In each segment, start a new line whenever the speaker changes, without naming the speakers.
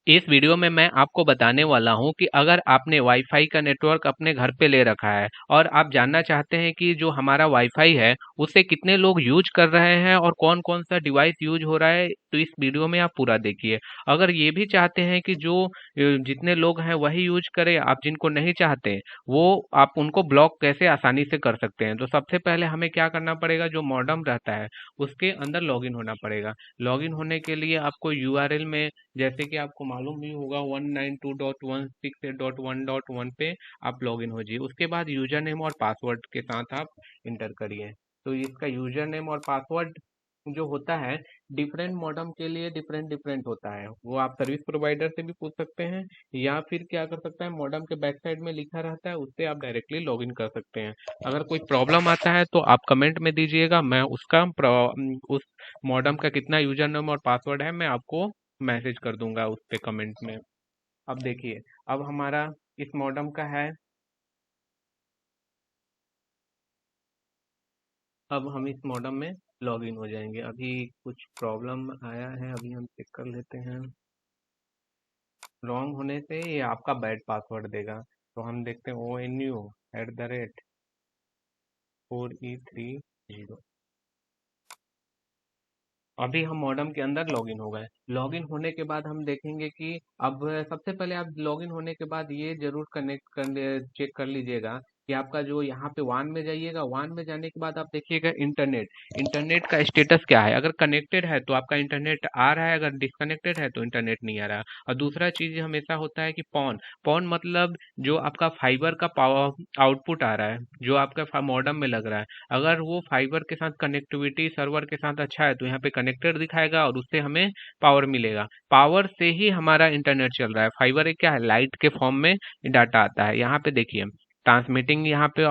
इस वीडियो में मैं आपको बताने वाला हूं कि अगर आपने वाईफाई का नेटवर्क अपने घर पे ले रखा है और आप जानना चाहते हैं कि जो हमारा वाईफाई है उसे कितने लोग यूज कर रहे हैं और कौन कौन सा डिवाइस यूज हो रहा है, तो इस वीडियो में आप पूरा देखिए। अगर ये भी चाहते हैं कि जो जितने लोग हैं वही यूज करें, आप जिनको नहीं चाहते वो आप उनको ब्लॉक कैसे आसानी से कर सकते हैं, तो सबसे पहले हमें क्या करना पड़ेगा, जो मॉडेम रहता है उसके अंदर लॉगिन होना पड़ेगा। लॉगिन होने के लिए आपको यूआरएल में, जैसे कि आपको मालूम भी होगा, 192.168.1.1 पे आप लॉगिन हो जाइए। उसके बाद यूजर नेम और पासवर्ड के साथ आप इंटर करिए। तो इसका यूजर नेम और पासवर्ड जो होता है डिफरेंट मॉडेम के लिए डिफरेंट डिफरेंट होता है, वो आप सर्विस प्रोवाइडर से भी पूछ सकते हैं या फिर क्या कर सकते हैं, मॉडेम के बैक साइड में लिखा रहता है उससे आप डायरेक्टली लॉगिन कर सकते हैं। अगर कोई प्रॉब्लम आता है तो आप कमेंट में दीजिएगा, मैं उस मॉडेम का कितना यूजर नेम और पासवर्ड है मैं आपको मैसेज कर दूंगा उस पे कमेंट में। अब देखिए, अब हमारा इस मॉडेम का है, अब हम इस मॉडेम में लॉगिन हो जाएंगे। अभी कुछ प्रॉब्लम आया है, अभी हम चेक कर लेते हैं। रॉन्ग होने से ये आपका बैड पासवर्ड देगा, तो हम देखते हैं ONU@4E30। अभी हम मॉडेम के अंदर लॉगिन हो गए। लॉगिन होने के बाद हम देखेंगे कि अब सबसे पहले आप लॉगिन होने के बाद ये जरूर कनेक्ट कर चेक कर लीजिएगा कि आपका जो यहाँ पे वान में जाइएगा, वान में जाने के बाद आप देखिएगा इंटरनेट, इंटरनेट का स्टेटस क्या है। अगर कनेक्टेड है तो आपका इंटरनेट आ रहा है, अगर डिसकनेक्टेड है तो इंटरनेट नहीं आ रहा। और दूसरा चीज हमेशा होता है कि पॉन, पॉन मतलब जो आपका फाइबर का पावर आउटपुट आ रहा है जो आपका मॉडेम में लग रहा है, अगर वो फाइबर के साथ कनेक्टिविटी सर्वर के साथ अच्छा है तो यहाँ पे कनेक्टेड दिखाएगा और उससे हमें पावर मिलेगा। पावर से ही हमारा इंटरनेट चल रहा है। फाइबर एक क्या है, लाइट के फॉर्म में डाटा आता है। यहाँ पे देखिए ट्रांसमिटिंग, यहाँ पे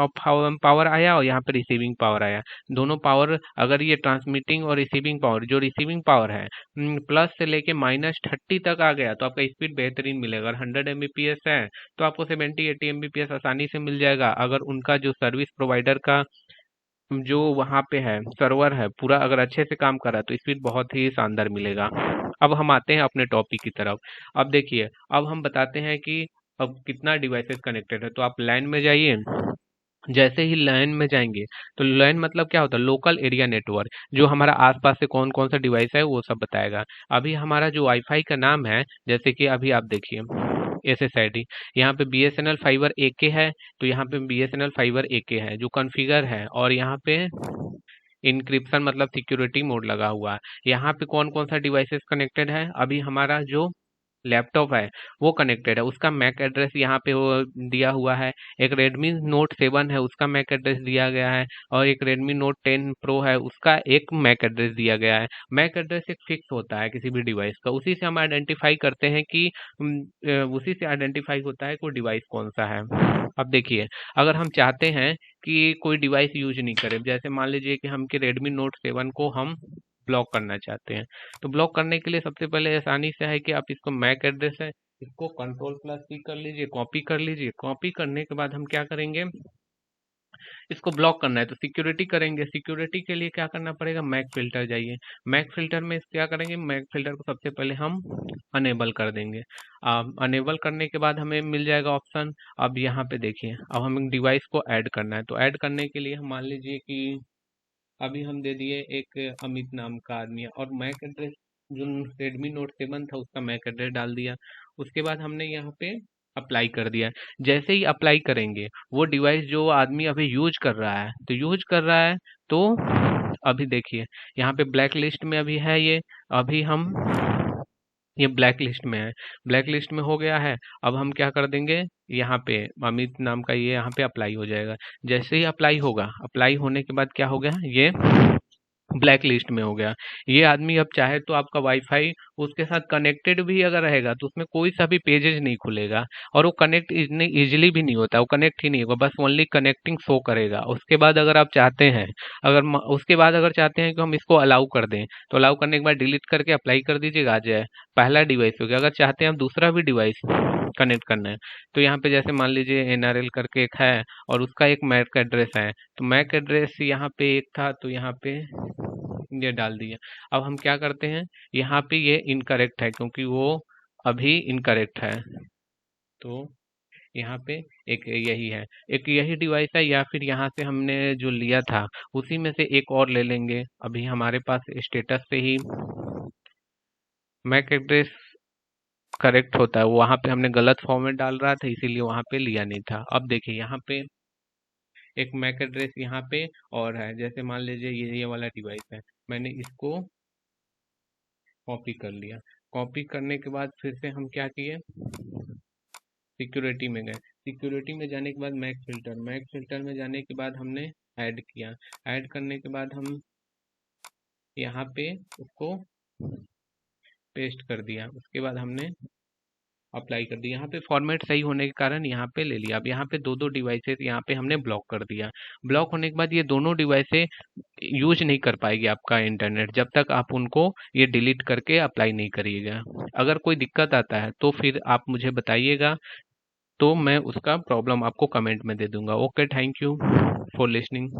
पावर आया और यहाँ पे रिसीविंग पावर आया। दोनों पावर, अगर ये ट्रांसमिटिंग और रिसीविंग पावर, जो रिसीविंग पावर है प्लस से लेके -30 तक आ गया तो आपका स्पीड बेहतरीन मिलेगा। अगर 100 Mbps है तो आपको 70-80 Mbps आसानी से मिल जाएगा। अगर उनका जो सर्विस प्रोवाइडर का जो वहाँ पे है सर्वर है पूरा अगर अच्छे से काम कर रहा है तो स्पीड बहुत ही शानदार मिलेगा। अब हम आते हैं अपने टॉपिक की तरफ। अब देखिए, अब हम बताते हैं कि अब कितना डिवाइसेस कनेक्टेड है। तो आप लाइन में जाइए, जैसे ही लाइन में जाएंगे तो लाइन मतलब क्या होता है, लोकल एरिया नेटवर्क, जो हमारा आसपास से कौन कौन सा डिवाइस है वो सब बताएगा। अभी हमारा जो वाईफाई का नाम है, जैसे कि अभी आप देखिए SSID, यहाँ पे BSNL फाइबर AK है, तो यहाँ पे BSNL फाइबर AK है जो कॉन्फ़िगर है, और यहाँ पे इनक्रिप्शन मतलब सिक्योरिटी मोड लगा हुआ है। यहाँ पे कौन कौन सा डिवाइसेस कनेक्टेड है, अभी हमारा जो लैपटॉप है वो कनेक्टेड है, उसका मैक एड्रेस यहाँ पे वो दिया हुआ है। एक Redmi Note 7 है उसका मैक एड्रेस दिया गया है, और एक Redmi Note 10 Pro है उसका एक मैक एड्रेस दिया गया है। मैक एड्रेस एक फिक्स होता है किसी भी डिवाइस का, उसी से हम आइडेंटिफाई करते हैं कि उसी से आइडेंटिफाई होता है कोई डिवाइस कौन सा है। अब देखिए, अगर हम चाहते हैं कि कोई डिवाइस यूज नहीं करे, जैसे मान लीजिए कि हम कि Redmi Note 7 को हम ब्लॉक करना चाहते हैं, तो ब्लॉक करने के लिए सबसे पहले आसानी से है कि आप इसको मैक एड्रेस है, इसको Ctrl+C कर लीजिए, कॉपी कर लीजिए। कॉपी करने के बाद हम क्या करेंगे, इसको ब्लॉक करना है तो सिक्योरिटी करेंगे। सिक्योरिटी के लिए क्या करना पड़ेगा, मैक फिल्टर जाइए। मैक फिल्टर में क्या करेंगे, मैक फिल्टर को सबसे पहले हम अनेबल कर देंगे। अनेबल करने के बाद हमें मिल जाएगा ऑप्शन। अब यहाँ पे देखिए, अब हमें डिवाइस को ऐड करना है, तो ऐड करने के लिए हम मान लीजिए कि अभी हम दे दिए एक अमित नाम का आदमी है, और मैक एड्रेस जो Redmi Note 7 था उसका मैक एड्रेस डाल दिया। उसके बाद हमने यहाँ पे अप्लाई कर दिया। जैसे ही अप्लाई करेंगे, वो डिवाइस जो आदमी अभी यूज कर रहा है, तो यूज कर रहा है तो अभी देखिए यहाँ पे ब्लैक लिस्ट में अभी है ये, अभी हम ये ब्लैक लिस्ट में है, ब्लैक लिस्ट में हो गया है। अब हम क्या कर देंगे, यहाँ पे अमित नाम का ये यहाँ पे अप्लाई हो जाएगा। जैसे ही अप्लाई होगा, अप्लाई होने के बाद क्या हो गया, ये ब्लैक लिस्ट में हो गया। ये आदमी अब चाहे तो आपका वाईफाई उसके साथ कनेक्टेड भी अगर रहेगा तो उसमें कोई सा भी पेजेज नहीं खुलेगा, और वो कनेक्ट इतने इजीली भी नहीं होता, वो कनेक्ट ही नहीं होगा, बस ओनली कनेक्टिंग शो करेगा। उसके बाद अगर आप चाहते हैं, उसके बाद अगर चाहते हैं कि हम इसको अलाउ कर दें, तो अलाउ करने के बाद डिलीट करके अप्लाई कर दीजिएगा, आ जाए। पहला डिवाइस हो गया। अगर चाहते हैं हम दूसरा भी डिवाइस कनेक्ट करना है, तो यहाँ पे जैसे मान लीजिए NRL करके एक है और उसका एक मैक एड्रेस है, तो मैक एड्रेस यहाँ पे एक था तो यहाँ पे ये डाल दिया। अब हम क्या करते हैं, यहाँ पे ये इनकरेक्ट है क्योंकि वो अभी इनकरेक्ट है। तो यहाँ पे एक यही है, एक यही डिवाइस है, या फिर यहाँ से हमने जो लिया था उसी में से एक और ले लेंगे। अभी हमारे पास स्टेटस पे ही मैक एड्रेस करेक्ट होता है, वहाँ पे हमने गलत फॉर्मेट डाल रहा था इसीलिए वहाँ पे लिया नहीं था। अब देखिए यहाँ पे एक मैक एड्रेस यहाँ पे और है, जैसे मान लीजिए ये वाला डिवाइस है, मैंने इसको कॉपी कर लिया। कॉपी करने के बाद फिर से हम क्या किए, सिक्योरिटी में गए। सिक्योरिटी में जाने के बाद मैक फिल्टर में जाने के बाद हमने ऐड किया। ऐड करने के बाद हम यहाँ पे उसको पेस्ट कर दिया। उसके बाद हमने अप्लाई कर दिया। यहाँ पे फॉर्मेट सही होने के कारण यहाँ पे ले लिया। अब यहाँ पे दो दो डिवाइसेस यहाँ पे हमने ब्लॉक कर दिया। ब्लॉक होने के बाद ये दोनों डिवाइसेस यूज नहीं कर पाएगी आपका इंटरनेट, जब तक आप उनको ये डिलीट करके अप्लाई नहीं करिएगा। अगर कोई दिक्कत आता है तो फिर आप मुझे बताइएगा, तो मैं उसका प्रॉब्लम आपको कमेंट में दे दूंगा। Okay, thank you for listening.